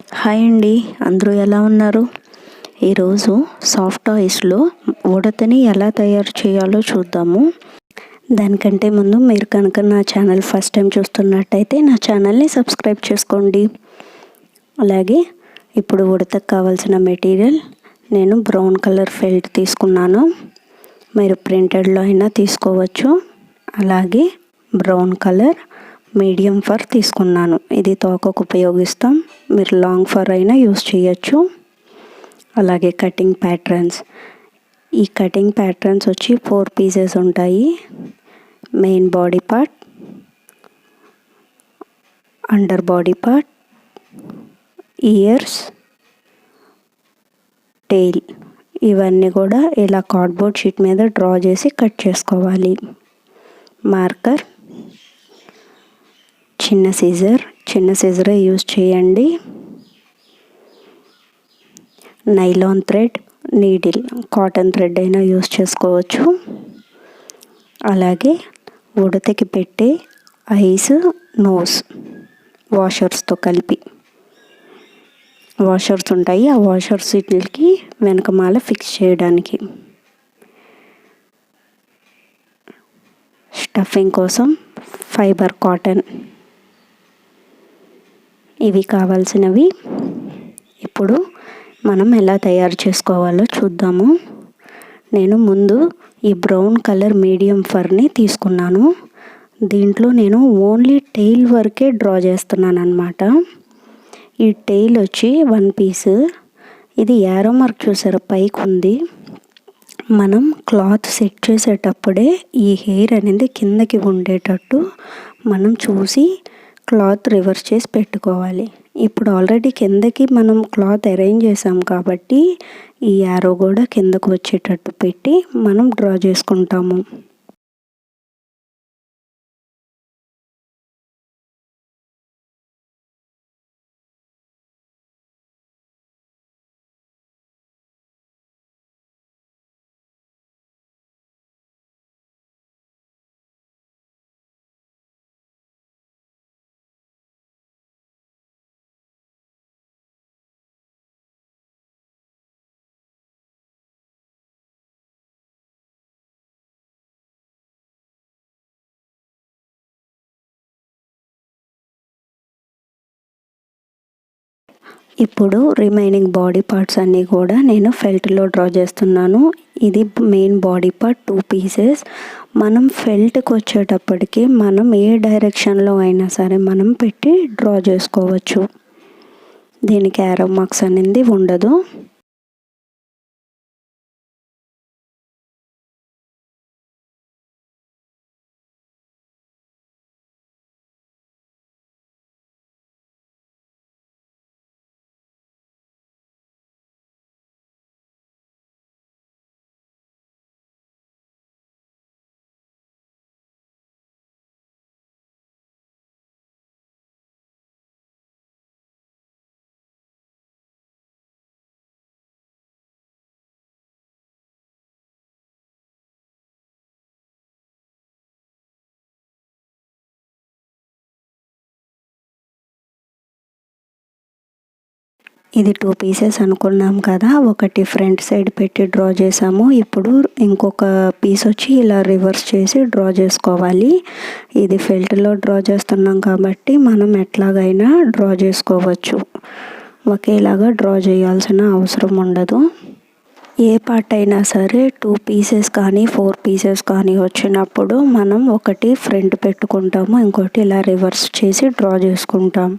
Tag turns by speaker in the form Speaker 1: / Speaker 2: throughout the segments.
Speaker 1: Hi అండి, అందరూ ఎలా ఉన్నారు? ఈరోజు సాఫ్ట్ టాయ్స్లో ఉడతని ఎలా తయారు చేయాలో చూద్దాము. దానికంటే ముందు మీరు కనుక నా ఛానల్ ఫస్ట్ టైం చూస్తున్నట్టయితే నా ఛానల్ని సబ్స్క్రైబ్ చేసుకోండి. అలాగే ఇప్పుడు ఉడతకు కావాల్సిన మెటీరియల్ నేను బ్రౌన్ కలర్ ఫెల్ట్ తీసుకున్నాను. మీరు ప్రింటెడ్లో అయినా తీసుకోవచ్చు. అలాగే బ్రౌన్ కలర్ మీడియం ఫర్ తీసుకున్నాను. ఇది తోకకు ఉపయోగిస్తాం, మీరు లాంగ్ ఫర్ అయినా యూస్ చేయొచ్చు. అలాగే కటింగ్ ప్యాటర్న్స్, ఈ కటింగ్ ప్యాటర్న్స్ వచ్చి 4 పీసెస్ ఉంటాయి. Main body part, under body part, years, tail, ఇవన్నీ కూడా ఇలా కార్డ్బోర్డ్ షీట్ మీద డ్రా చేసి కట్ చేసుకోవాలి. మార్కర్, చిన్న సీజరే యూజ్ చేయండి. Nylon thread, needle, cotton thread అయినా యూజ్ చేసుకోవచ్చు. అలాగే ఉడతకి పెట్టే ఐస్, నోస్ వాషర్స్తో కలిపి వాషర్స్ ఉంటాయి. ఆ వాషర్స్ వీటికి వెనకమాల ఫిక్స్ చేయడానికి. స్టఫింగ్ కోసం ఫైబర్ కాటన్, ఇవి కావాల్సినవి. ఇప్పుడు మనం ఎలా తయారు చేసుకోవాలో చూద్దాము. నేను ముందు ఈ బ్రౌన్ కలర్ మీడియం ఫర్ని తీసుకున్నాను. దీంట్లో నేను ఓన్లీ టెయిల్ వరకే డ్రా చేస్తున్నాను అన్నమాట. ఈ టెయిల్ వచ్చి 1 పీస్. ఇది యారో మార్క్ చూసారా పైకి ఉంది. మనం క్లాత్ సెట్ చేసేటప్పుడే ఈ హెయిర్ అనేది కిందకి ఉండేటట్టు మనం చూసి క్లాత్ రివర్స్ చేసి పెట్టుకోవాలి. ఇప్పుడు ఆల్రెడీ కిందకి మనం క్లాత్ అరేంజ్ చేసాం కాబట్టి ఈ యారో కూడా కిందకు వచ్చేటట్టు పెట్టి మనం డ్రా చేసుకుంటాము. ఇప్పుడు రిమైనింగ్ బాడీ పార్ట్స్ అన్నీ కూడా నేను ఫెల్ట్లో డ్రా చేస్తున్నాను. ఇది మెయిన్ బాడీ పార్ట్ 2 పీసెస్. మనం ఫెల్ట్కి వచ్చేటప్పటికి మనం ఏ డైరెక్షన్లో అయినా సరే మనం పెట్టి డ్రా చేసుకోవచ్చు. దీనికి యారో మార్క్స్ అనేది ఉండదు. ఇది 2 పీసెస్ అనుకున్నాం కదా, ఒకటి ఫ్రంట్ సైడ్ పెట్టి డ్రా చేసాము. ఇప్పుడు ఇంకొక పీస్ వచ్చి ఇలా రివర్స్ చేసి డ్రా చేసుకోవాలి. ఇది ఫెల్ట్లో డ్రా చేస్తున్నాం కాబట్టి మనం ఎట్లాగైనా డ్రా చేసుకోవచ్చు. ఒకేలాగా డ్రా చేయాల్సిన అవసరం ఉండదు. ఏ పార్ట్ అయినా సరే 2 పీసెస్ కానీ 4 పీసెస్ కానీ వచ్చినప్పుడు మనం ఒకటి ఫ్రంట్ పెట్టుకుంటాము, ఇంకోటి ఇలా రివర్స్ చేసి డ్రా చేసుకుంటాం.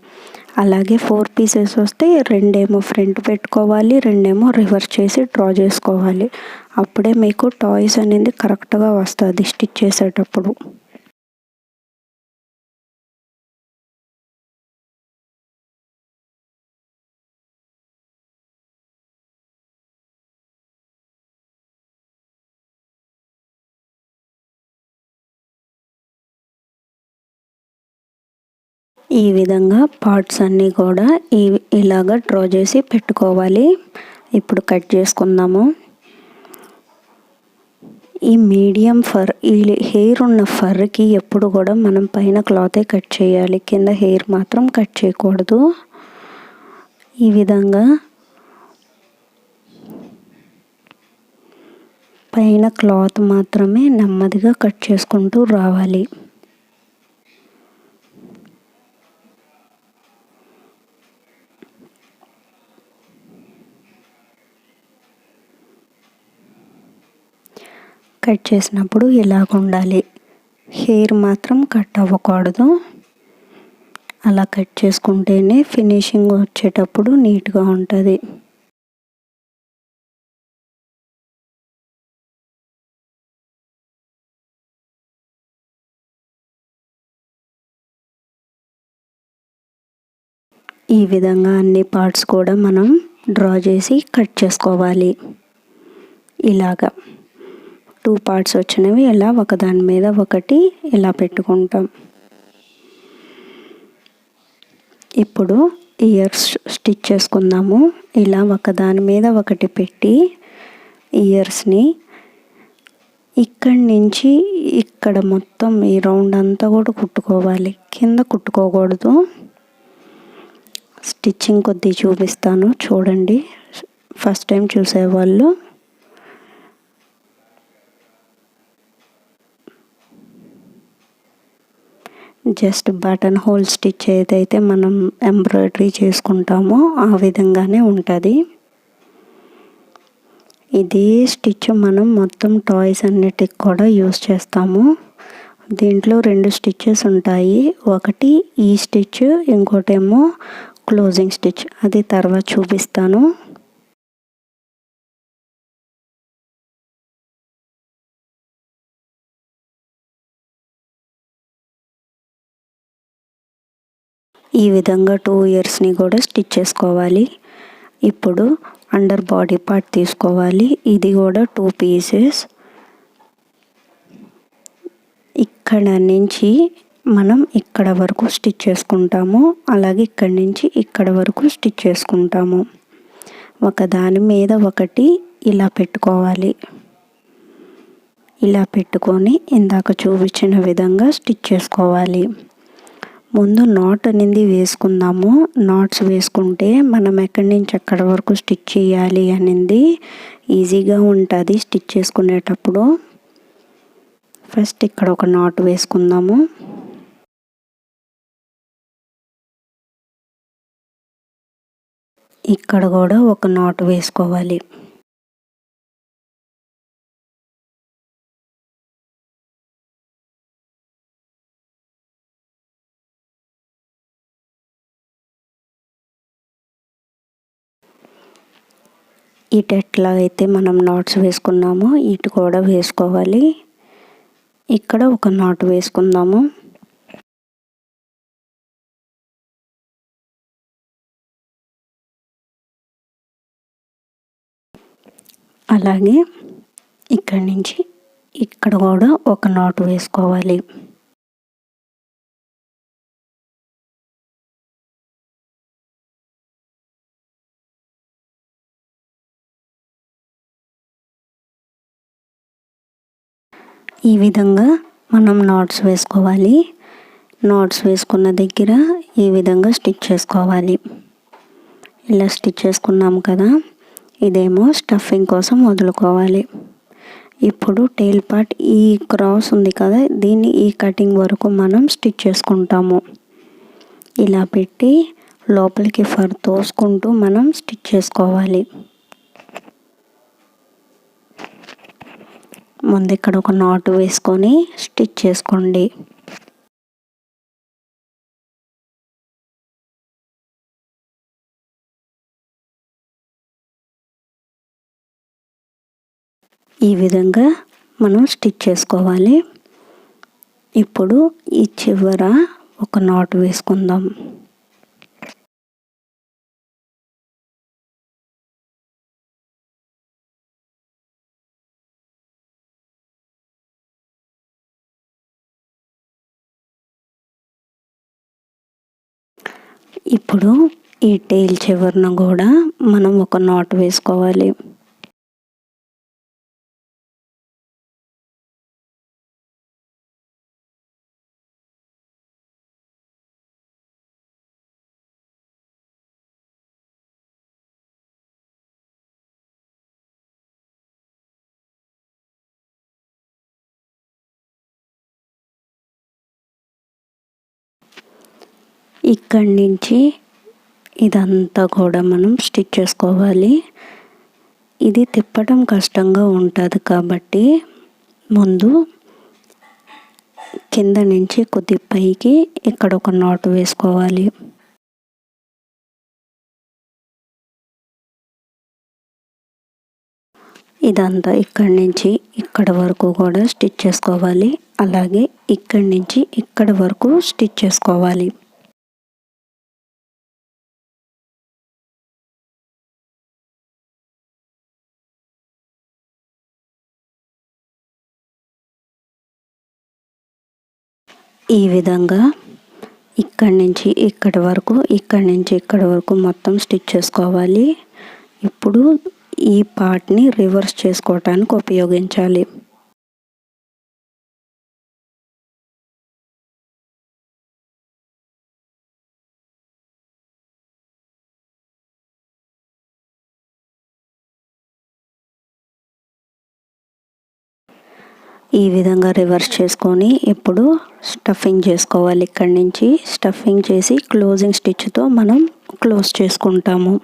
Speaker 1: అలాగే 4 పీసెస్ వస్తే 2 ఫ్రంట్ పెట్టుకోవాలి, 2 రివర్స్ చేసి డ్రా చేసుకోవాలి. అప్పుడే మీకు టాయ్స్ అనేది కరెక్ట్గా వస్తుంది స్టిచ్ చేసేటప్పుడు. ఈ విధంగా పార్ట్స్ అన్నీ కూడా ఇలాగ డ్రా చేసి పెట్టుకోవాలి. ఇప్పుడు కట్ చేసుకుందాము. ఈ మీడియం ఫర్, ఈ హెయిర్ ఉన్న ఫర్కి ఎప్పుడు కూడా మనం పైన క్లాతే కట్ చేయాలి, కింద హెయిర్ మాత్రం కట్ చేయకూడదు. ఈ విధంగా పైన క్లాత్ మాత్రమే నెమ్మదిగా కట్ చేసుకుంటూ రావాలి. కట్ చేసినప్పుడు ఇలాగ ఉండాలి. హెయిర్ మాత్రం కట్ అవ్వకూడదు. అలా కట్ చేసుకుంటేనే ఫినిషింగ్ వచ్చేటప్పుడు నీట్గా ఉంటుంది. ఈ విధంగా అన్ని పార్ట్స్ కూడా మనం డ్రా చేసి కట్ చేసుకోవాలి. ఇలాగా 2 పార్ట్స్ వచ్చినవి ఇలా ఒకదాని మీద ఒకటి ఇలా పెట్టుకుంటాం. ఇప్పుడు ఇయర్స్ స్టిచ్ చేసుకుందాము. ఇలా ఒకదాని మీద ఒకటి పెట్టి ఇయర్స్ని ఇక్కడి నుంచి ఇక్కడ మొత్తం ఈ రౌండ్ అంతా కూడా కుట్టుకోవాలి. కింద కుట్టుకోకూడదు. స్టిచ్చింగ్ కొద్ది చూపిస్తాను చూడండి. ఫస్ట్ టైం చూసేవాళ్ళు జస్ట్ బటన్ హోల్ స్టిచ్ ఏదైతే మనం ఎంబ్రాయిడరీ చేసుకుంటామో ఆ విధంగానే ఉంటుంది. ఇదే స్టిచ్ మనం మొత్తం టాయ్స్ అన్నిటికి కూడా యూస్ చేస్తాము. దీంట్లో 2 స్టిచ్చెస్ ఉంటాయి. ఒకటి ఈ స్టిచ్, ఇంకోటేమో క్లోజింగ్ స్టిచ్. అది తర్వాత చూపిస్తాను. ఈ విధంగా 2 ఇయర్స్ని కూడా స్టిచ్ చేసుకోవాలి. ఇప్పుడు అండర్ బాడీ పార్ట్ తీసుకోవాలి. ఇది కూడా 2 పీసెస్. ఇక్కడ నుంచి మనం ఇక్కడ వరకు స్టిచ్ చేసుకుంటాము. అలాగే ఇక్కడి నుంచి ఇక్కడ వరకు స్టిచ్ చేసుకుంటాము. ఒక దాని మీద ఒకటి ఇలా పెట్టుకోవాలి. ఇలా పెట్టుకొని ఇందాక చూపించిన విధంగా స్టిచ్ చేసుకోవాలి. ముందు నాట్ అనేది వేసుకుందాము. నాట్స్ వేసుకుంటే మనం ఎక్కడి నుంచి ఎక్కడి వరకు స్టిచ్ చేయాలి అనేది ఈజీగా ఉంటుంది స్టిచ్ చేసుకునేటప్పుడు. ఫస్ట్ ఇక్కడ ఒక నాట్ వేసుకుందాము. ఇక్కడ కూడా ఒక నాట్ వేసుకోవాలి. ఇటు ఎట్లా అయితే మనం నాట్స్ వేసుకున్నామో ఇటు కూడా వేసుకోవాలి. ఇక్కడ ఒక నాట్ వేసుకుందాము. అలాగే ఇక్కడి నుంచి ఇక్కడ కూడా ఒక నాట్ వేసుకోవాలి. ఈ విధంగా మనం నాట్స్ వేసుకోవాలి. నాట్స్ వేసుకున్న దగ్గర ఈ విధంగా స్టిచ్ చేసుకోవాలి. ఇలా స్టిచ్ చేసుకున్నాము కదా. ఇదేమో స్టఫింగ్ కోసం వదులుకోవాలి. ఇప్పుడు టెయిల్ పార్ట్ ఈ క్రాస్ ఉంది కదా, దీన్ని ఈ కటింగ్ వరకు మనం స్టిచ్ చేసుకుంటాము. ఇలా పెట్టి లోపలికి ఫర్ తోసుకుంటూ మనం స్టిచ్ చేసుకోవాలి. ముందు ఇక్కడ ఒక నాట్ వేసుకొని స్టిచ్ చేసుకోండి. ఈ విధంగా మనం స్టిచ్ చేసుకోవాలి. ఇప్పుడు ఈ చివర ఒక నాట్ వేసుకుందాం. ఇప్పుడు ఈ టెయిల్ చివరన కూడా మనం ఒక నాట్ వేసుకోవాలి. ఇక్కడి నుంచి ఇదంతా కూడా మనం స్టిచ్ చేసుకోవాలి. ఇది తిప్పడం కష్టంగా ఉంటుంది కాబట్టి ముందు కింద నుంచి కొద్ది పైకి ఇక్కడ ఒక నాట్ వేసుకోవాలి. ఇదంతా ఇక్కడి నుంచి ఇక్కడ వరకు కూడా స్టిచ్ చేసుకోవాలి. అలాగే ఇక్కడి నుంచి ఇక్కడ వరకు స్టిచ్ చేసుకోవాలి. ఈ విధంగా ఇక్కడి నుంచి ఇక్కడి వరకు, ఇక్కడి నుంచి ఇక్కడి వరకు మొత్తం స్టిచ్ చేసుకోవాలి. ఇప్పుడు ఈ పార్ట్ని రివర్స్ చేసుకోవటానికి ఉపయోగించాలి. ఈ విధంగా రివర్స్ చేసుకొని ఇప్పుడు స్టఫింగ్ చేసుకోవాలి. ఇక్కడి నుంచి స్టఫింగ్ చేసి క్లోజింగ్ స్టిచ్తో మనం క్లోజ్ చేసుకుంటాము.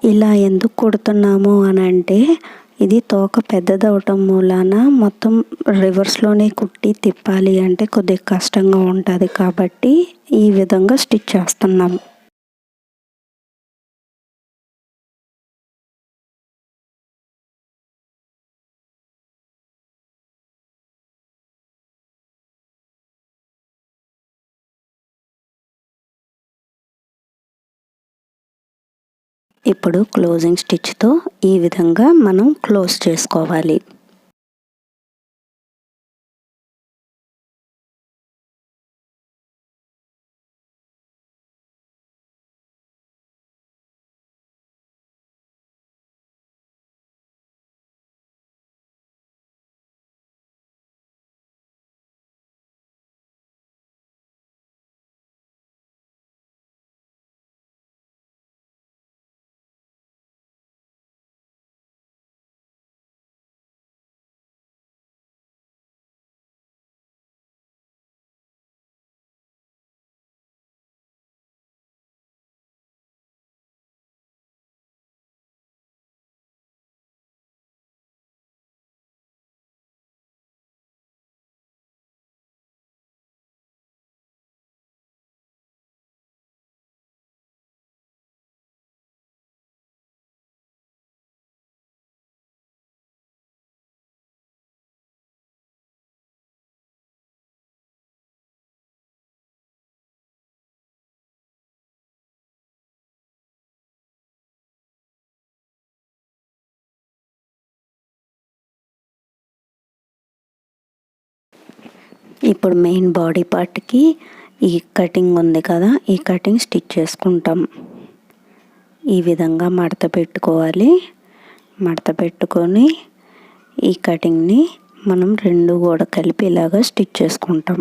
Speaker 1: ఇలా ఎందుకు కుడుతున్నాము అని అంటే ఇది తోక పెద్దదవటం మూలాన మొత్తం రివర్స్లోనే కుట్టి తిప్పాలి అంటే కొద్దిగా కష్టంగా ఉంటుంది కాబట్టి ఈ విధంగా స్టిచ్ చేస్తున్నాము. ఇప్పుడు క్లోజింగ్ స్టిచ్తో ఈ విధంగా మనం క్లోజ్ చేసుకోవాలి. ఇప్పుడు మెయిన్ బాడీ పార్ట్కి ఈ కటింగ్ ఉంది కదా, ఈ కటింగ్ స్టిచ్ చేసుకుంటాం. ఈ విధంగా మడత పెట్టుకోవాలి. మడత పెట్టుకొని ఈ కటింగ్ని మనం రెండు కూడా కలిపి ఇలాగా స్టిచ్ చేసుకుంటాం.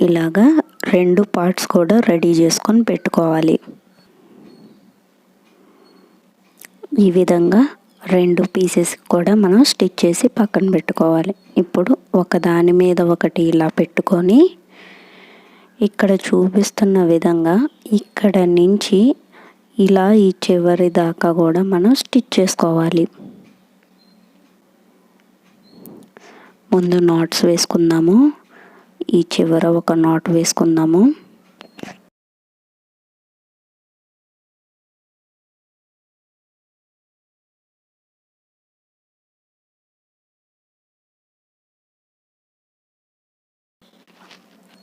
Speaker 1: ఇలాగా రెండు పార్ట్స్ కూడా రెడీ చేసుకొని పెట్టుకోవాలి. ఈ విధంగా రెండు పీసెస్ కూడా మనం స్టిచ్ చేసి పక్కన పెట్టుకోవాలి. ఇప్పుడు ఒక దాని మీద ఒకటి ఇలా పెట్టుకొని ఇక్కడ చూపిస్తున్న విధంగా ఇక్కడ నుంచి ఇలా ఈ చివరి దాకా కూడా మనం స్టిచ్ చేసుకోవాలి. ముందు నాట్స్ వేసుకుందాము. ఈ చివర ఒక నాట్ వేసుకుందాము.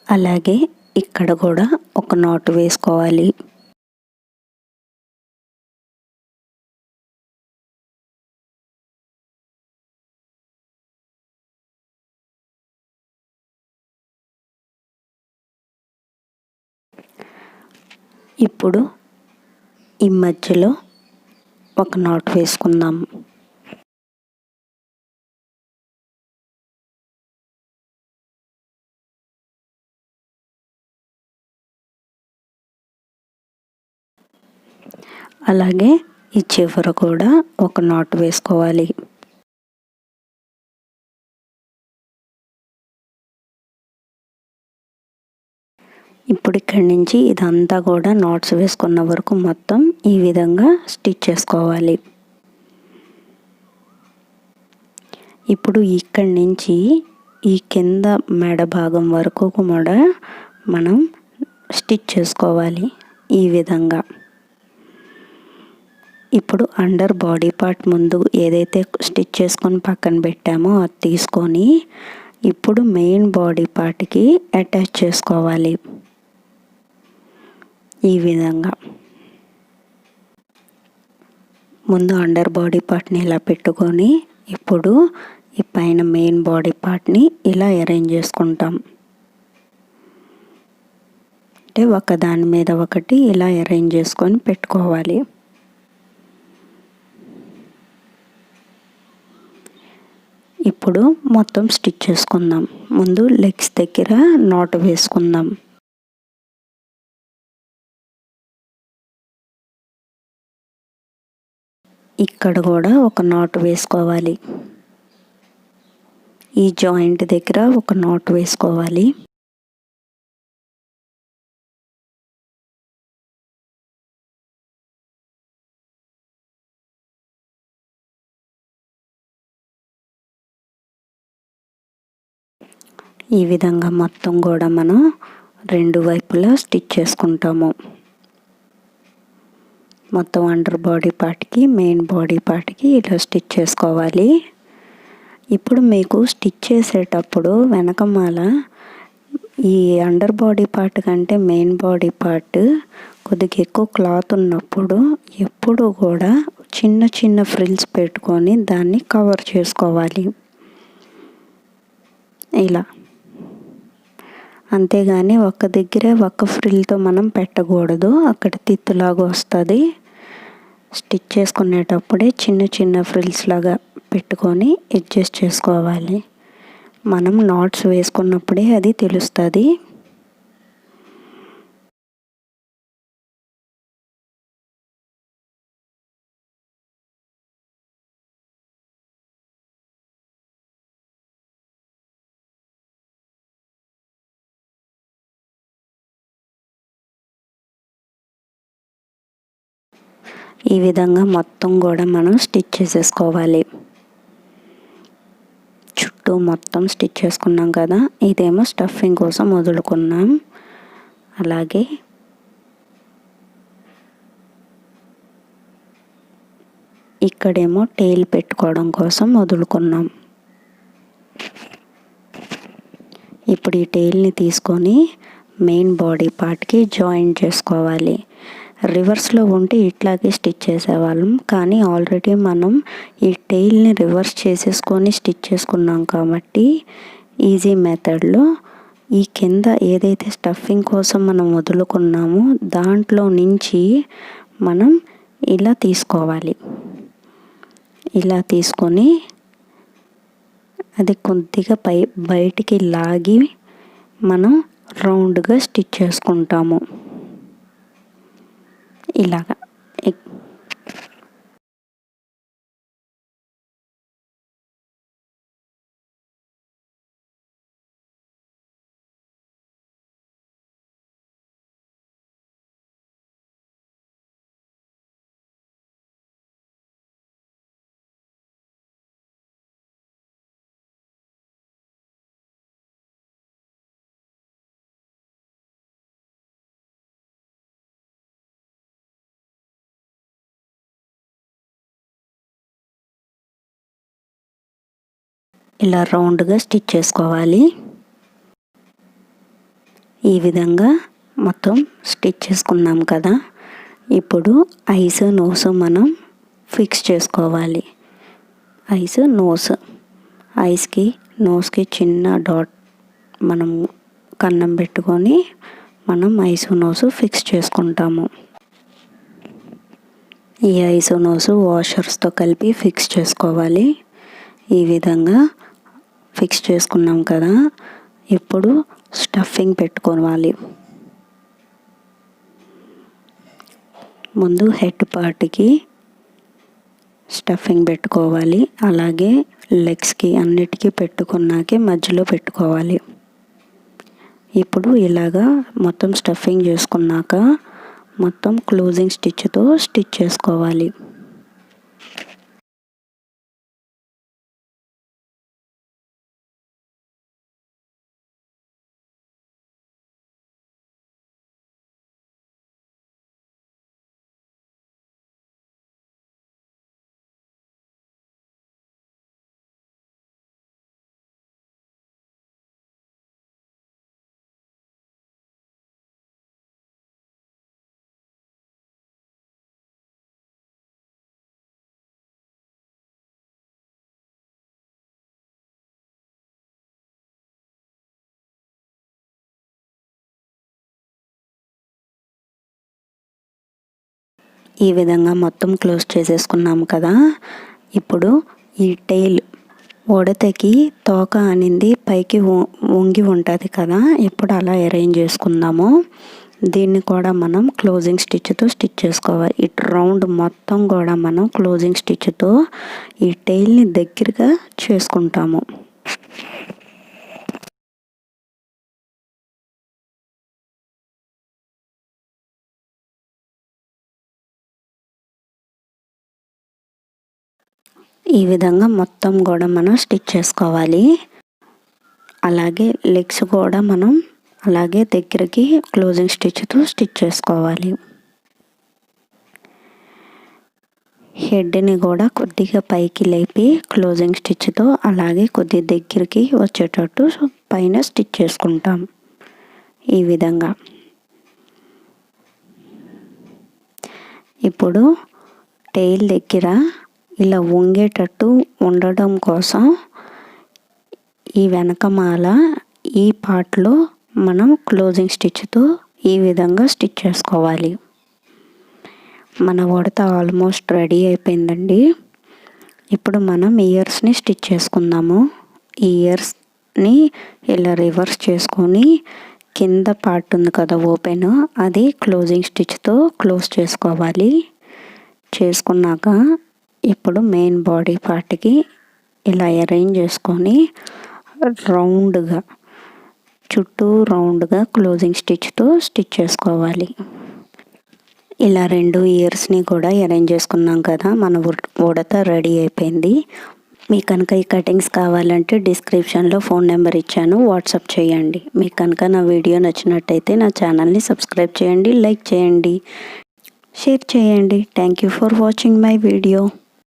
Speaker 1: అలాగే ఇక్కడ కూడా ఒక నాట్ వేసుకోవాలి. ఇప్పుడు ఈ మధ్యలో ఒక నాట్ వేసుకుందాం. అలాగే ఈ చివర కూడా ఒక నాట్ వేసుకోవాలి. ఇప్పుడు ఇక్కడి నుంచి ఇదంతా కూడా నాట్స్ వేసుకున్న వరకు మొత్తం ఈ విధంగా స్టిచ్ చేసుకోవాలి. ఇప్పుడు ఇక్కడి నుంచి ఈ కింద మెడ భాగం వరకు కూడా మనం స్టిచ్ చేసుకోవాలి ఈ విధంగా. ఇప్పుడు అండర్ బాడీ పార్ట్ ముందు ఏదైతే స్టిచ్ చేసుకొని పక్కన పెట్టామో అది తీసుకొని ఇప్పుడు మెయిన్ బాడీ పార్ట్కి అటాచ్ చేసుకోవాలి ఈ విధంగా. ముందు అండర్ బాడీ పార్ట్ని ఇలా పెట్టుకొని ఇప్పుడు ఈ పైన మెయిన్ బాడీ పార్ట్ని ఇలా అరేంజ్ చేసుకుంటాం. అంటే ఒకదాని మీద ఒకటి ఇలా అరేంజ్ చేసుకొని పెట్టుకోవాలి. ఇప్పుడు మొత్తం స్టిచ్ చేసుకుందాం. ముందు లెగ్స్ దగ్గర నాట్ వేసుకుందాం. ఇక్కడ కూడా ఒక నాట్ వేసుకోవాలి. ఈ జాయింట్ దగ్గర ఒక నాట్ వేసుకోవాలి. ఈ విధంగా మొత్తం కూడా మనం రెండు వైపులా స్టిచ్ చేసుకుంటాము. మొత్తం అండర్ బాడీ పార్ట్కి మెయిన్ బాడీ పార్ట్కి ఇలా స్టిచ్ చేసుకోవాలి. ఇప్పుడు మీకు స్టిచ్ చేసేటప్పుడు వెనకమాల ఈ అండర్ బాడీ పార్ట్ కంటే మెయిన్ బాడీ పార్ట్ కొద్దిగా ఎక్కువ క్లాత్ ఉన్నప్పుడు ఎప్పుడు కూడా చిన్న చిన్న ఫ్రిల్స్ పెట్టుకొని దాన్ని కవర్ చేసుకోవాలి ఇలా. అంతేగాని ఒక్క దగ్గరే ఒక్క ఫ్రిల్తో మనం పెట్టకూడదు, అక్కడ తిత్తులాగా వస్తుంది. స్టిచ్ చేసుకునేటప్పుడే చిన్న చిన్న ఫ్రిల్స్ లాగా పెట్టుకొని అడ్జస్ట్ చేసుకోవాలి. మనం నాట్స్ వేసుకున్నప్పుడే అది తెలుస్తుంది. ఈ విధంగా మొత్తం కూడా మనం స్టిచ్ చేసేసుకోవాలి. చుట్టూ మొత్తం స్టిచ్ చేసుకున్నాం కదా, ఇదేమో స్టఫింగ్ కోసం వదులుకున్నాం. అలాగే ఇక్కడేమో టెయిల్ పెట్టుకోవడం కోసం వదులుకున్నాం. ఇప్పుడు ఈ టెయిల్ని తీసుకొని మెయిన్ బాడీ పార్ట్కి జాయిన్ చేసుకోవాలి. రివర్స్లో ఉంటే ఇట్లాగే స్టిచ్ చేసేవాళ్ళం, కానీ ఆల్రెడీ మనం ఈ టెయిల్ని రివర్స్ చేసేసుకొని స్టిచ్ చేసుకున్నాం కాబట్టి ఈజీ మెథడ్లో ఈ కింద ఏదైతే స్టఫింగ్ కోసం మనం వదులుకున్నామో దాంట్లో నుంచి మనం ఇలా తీసుకోవాలి. ఇలా తీసుకొని అది కొద్దిగా బయటికి లాగి మనం రౌండ్గా స్టిచ్ చేసుకుంటాము ఇలాగా. ఇలా రౌండ్గా స్టిచ్ చేసుకోవాలి. ఈ విధంగా మొత్తం స్టిచ్ చేసుకున్నాం కదా. ఇప్పుడు ఐస్ నోస్ మనం ఫిక్స్ చేసుకోవాలి. ఐస్ నోస్, ఐస్కి నోస్కి చిన్న డాట్ మనం కన్నం పెట్టుకొని మనం ఐస్ నోస్ ఫిక్స్ చేసుకుంటాము. ఈ ఐస్ నోస్ వాషర్స్తో కలిపి ఫిక్స్ చేసుకోవాలి. ఈ విధంగా ఫిక్స్ చేసుకున్నాం కదా. ఇప్పుడు స్టఫింగ్ పెట్టుకోవాలి. ముందు హెడ్ పార్ట్కి స్టఫింగ్ పెట్టుకోవాలి. అలాగే లెగ్స్కి అన్నిటికీ పెట్టుకున్నాకే మధ్యలో పెట్టుకోవాలి. ఇప్పుడు ఇలాగా మొత్తం స్టఫింగ్ చేసుకున్నాక మొత్తం క్లోజింగ్ స్టిచ్తో స్టిచ్ చేసుకోవాలి. ఈ విధంగా మొత్తం క్లోజ్ చేసేసుకున్నాము కదా. ఇప్పుడు ఈ టెయిల్ ఉడతకి తోక అనేది పైకి వంగి ఉంటుంది కదా, ఇప్పుడు అలా అరేంజ్ చేసుకుందాము. దీన్ని కూడా మనం క్లోజింగ్ స్టిచ్తో స్టిచ్ చేసుకోవాలి. ఇటు రౌండ్ మొత్తం కూడా మనం క్లోజింగ్ స్టిచ్తో ఈ టెయిల్ని దగ్గరగా చేసుకుంటాము. ఈ విధంగా మొత్తం కూడా మనం స్టిచ్ చేసుకోవాలి. అలాగే లెగ్స్ కూడా మనం అలాగే దగ్గరికి క్లోజింగ్ స్టిచ్తో స్టిచ్ చేసుకోవాలి. హెడ్ని కూడా కొద్దిగా పైకి లేపి క్లోజింగ్ స్టిచ్తో అలాగే కొద్ది దగ్గరికి వచ్చేటట్టు పైన స్టిచ్ చేసుకుంటాం. ఈ విధంగా ఇప్పుడు టెయిల్ దగ్గర ఇలా వంగేటట్టు ఉండడం కోసం ఈ వెనకమాల ఈ పార్ట్లో మనం క్లోజింగ్ స్టిచ్తో ఈ విధంగా స్టిచ్ చేసుకోవాలి. మన ఉడత ఆల్మోస్ట్ రెడీ అయిపోయిందండి. ఇప్పుడు మనం ఇయర్స్ని స్టిచ్ చేసుకుందాము. ఈ ఇయర్స్ని ఇలా రివర్స్ చేసుకొని కింద పార్ట్ ఉంది కదా ఓపెన్, అది క్లోజింగ్ స్టిచ్తో క్లోజ్ చేసుకోవాలి. చేసుకున్నాక ఇప్పుడు మెయిన్ బాడీ పార్ట్కి ఇలా అరేంజ్ చేసుకొని రౌండ్గా చుట్టూ రౌండ్గా క్లోజింగ్ స్టిచ్తో స్టిచ్ చేసుకోవాలి. ఇలా 2 ఇయర్స్ని కూడా అరేంజ్ చేసుకున్నాం కదా, మన ఉడత రెడీ అయిపోయింది. మీకు కనుక ఈ కటింగ్స్ కావాలంటే డిస్క్రిప్షన్లో ఫోన్ నెంబర్ ఇచ్చాను, వాట్సాప్ చేయండి. మీకు కనుక నా వీడియో నచ్చినట్టయితే నా ఛానల్ని సబ్స్క్రైబ్ చేయండి, లైక్ చేయండి, షేర్ చేయండి. Thank you for watching my video.